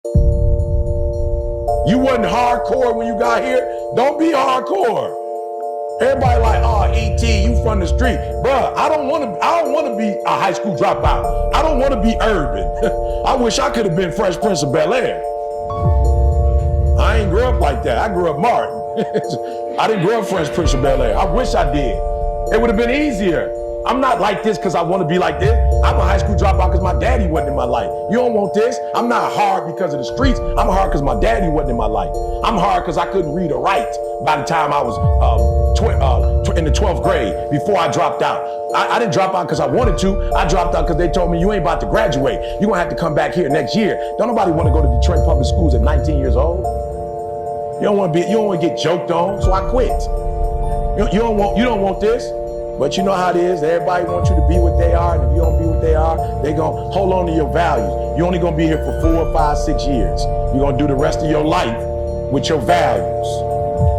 You wasn't hardcore when you got here. Don't be hardcore. Everybody like, oh, E.T., you from the street. Bruh, I don't want to be a high school dropout. I don't want to be urban. I wish I could have been Fresh Prince of Bel-Air. I ain't grew up like that. I grew up Martin. I didn't grow up Fresh Prince of Bel-Air. I wish I did. It would have been easier. I'm not like this because I want to be like this. I'm a high school dropout because my daddy wasn't in my life. You don't want this. I'm not hard because of the streets. I'm hard because my daddy wasn't in my life. I'm hard because I couldn't read or write by the time I was in the 12th grade before I dropped out. I didn't drop out because I wanted to. I dropped out because they told me you ain't about to graduate. You're going to have to come back here next year. Don't nobody want to go to Detroit public schools at 19 years old. You don't want to get joked on, so I quit. You don't want this. But you know how it is. Everybody wants you to be what they are, and if you don't be what they are, they're going to hold on to your values. You're only going to be here for 4, 5, 6 years. You're going to do the rest of your life with your values.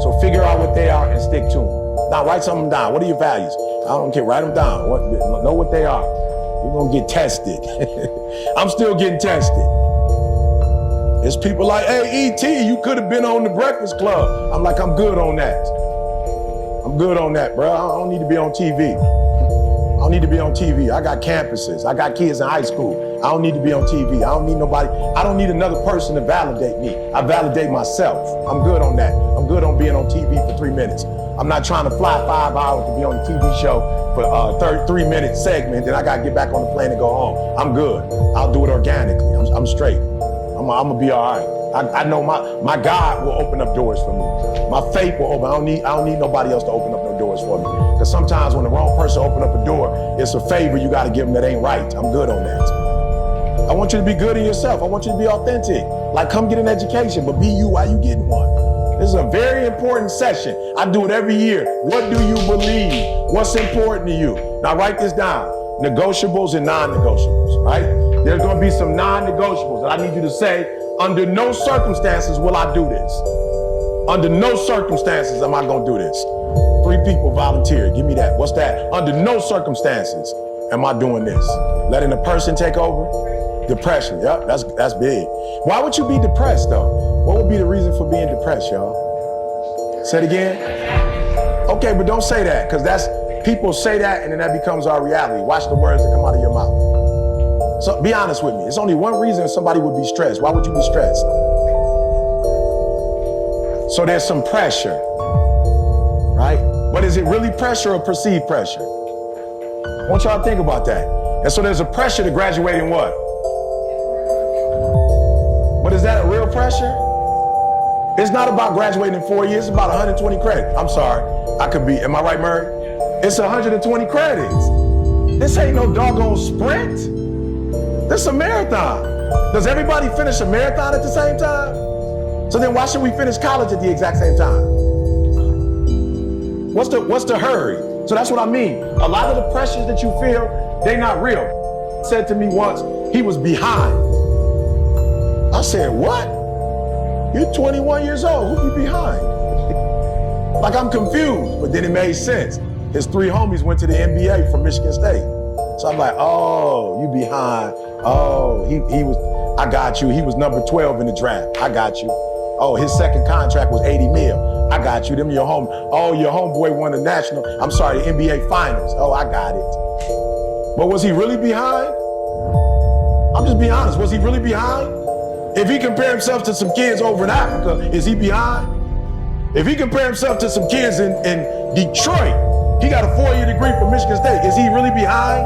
So figure out what they are and stick to them. Now write something down. What are your values? I don't care. Write them down. Know what they are. You're going to get tested. I'm still getting tested. There's people like, hey, E.T., you could have been on the Breakfast Club. I'm like, I'm good on that. I'm good on that, bro. I don't need to be on TV. I don't need to be on TV. I got campuses. I got kids in high school. I don't need to be on TV. I don't need nobody. I don't need another person to validate me. I validate myself. I'm good on that. I'm good on being on TV for 3 minutes. I'm not trying to fly 5 hours to be on a TV show for a 3-minute segment, then I got to get back on the plane and go home. I'm good. I'll do it organically. I'm straight. I'm going to be all right. I know my God will open up doors for me. My faith will open. I don't need nobody else to open up no doors for me. Because sometimes when the wrong person open up a door, it's a favor you got to give them that ain't right. I'm good on that. I want you to be good in yourself. I want you to be authentic. Like, come get an education, but be you while you getting one. This is a very important session. I do it every year. What do you believe? What's important to you? Now write this down. Negotiables and non-negotiables, right? There's going to be some non-negotiables that I need you to say, under no circumstances will I do this. Under no circumstances am I going to do this. 3 people volunteered. Give me that. What's that? Under no circumstances am I doing this. Letting a person take over? Depression. Yep, that's big. Why would you be depressed, though? What would be the reason for being depressed, y'all? Say it again. Okay, but don't say that, because people say that and then that becomes our reality. Watch the words that come out of your mouth. So be honest with me. It's only one reason somebody would be stressed. Why would you be stressed? So there's some pressure, right? But is it really pressure or perceived pressure? I want y'all to think about that. And so there's a pressure to graduate in what? But is that a real pressure? It's not about graduating in 4 years. It's about 120 credits. I'm sorry. I could be. Am I right, Murray? It's 120 credits. This ain't no doggone sprint. This is a marathon. Does everybody finish a marathon at the same time? So then why should we finish college at the exact same time? What's the hurry? So that's what I mean. A lot of the pressures that you feel, they're not real. Said to me once, he was behind. I said, what? You're 21 years old, who you behind? Like, I'm confused, but then it made sense. His 3 homies went to the NBA from Michigan State. So I'm like, oh, you behind. Oh, he was, I got you. He was number 12 in the draft. I got you. Oh, his second contract was 80 mil. I got you. Them your home. Oh, your homeboy won the the NBA finals. Oh, I got it. But was he really behind? I'm just being honest. Was he really behind? If he compared himself to some kids over in Africa, is he behind? If he compared himself to some kids in Detroit, he got a 4-year degree from Michigan State. Is he really behind?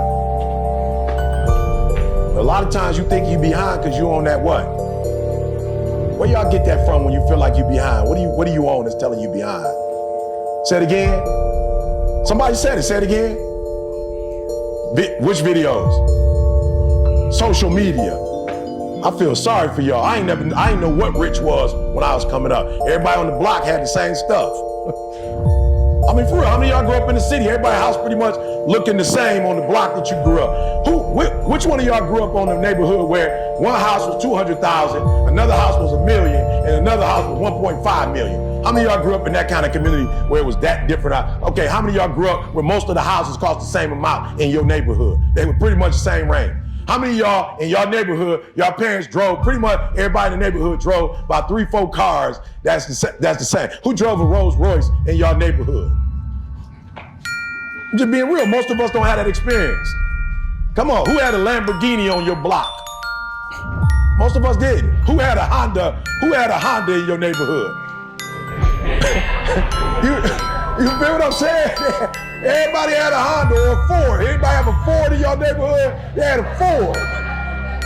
A lot of times you think you're behind because you own that what? Where y'all get that from when you feel like you're behind? What do you own that's telling you behind? Say it again. Somebody said it. Say it again. Which videos? Social media. I feel sorry for y'all. I ain't know what rich was when I was coming up. Everybody on the block had the same stuff. I mean, for real, how many of y'all grew up in the city? Everybody's house pretty much looking the same on the block that you grew up. Which one of y'all grew up on the neighborhood where one house was 200,000, another house was $1 million, and another house was 1.5 million? How many of y'all grew up in that kind of community where it was that different? Okay, how many of y'all grew up where most of the houses cost the same amount in your neighborhood? They were pretty much the same range. How many of y'all in y'all neighborhood, y'all parents drove, pretty much everybody in the neighborhood drove about 3-4 cars that's the same. Who drove a Rolls Royce in y'all neighborhood? I'm just being real, most of us don't have that experience. Come on, who had a Lamborghini on your block? Most of us didn't. Who had a Honda? Who had a Honda in your neighborhood? you feel what I'm saying? Everybody had a Honda or a Ford. Anybody have a Ford in your neighborhood? They had a Ford.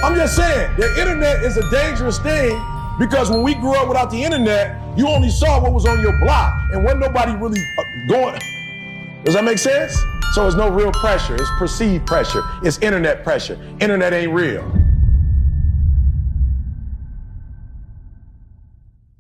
I'm just saying, the internet is a dangerous thing because when we grew up without the internet, you only saw what was on your block and wasn't nobody really going. Does that make sense? So it's no real pressure. It's perceived pressure. It's internet pressure. Internet ain't real.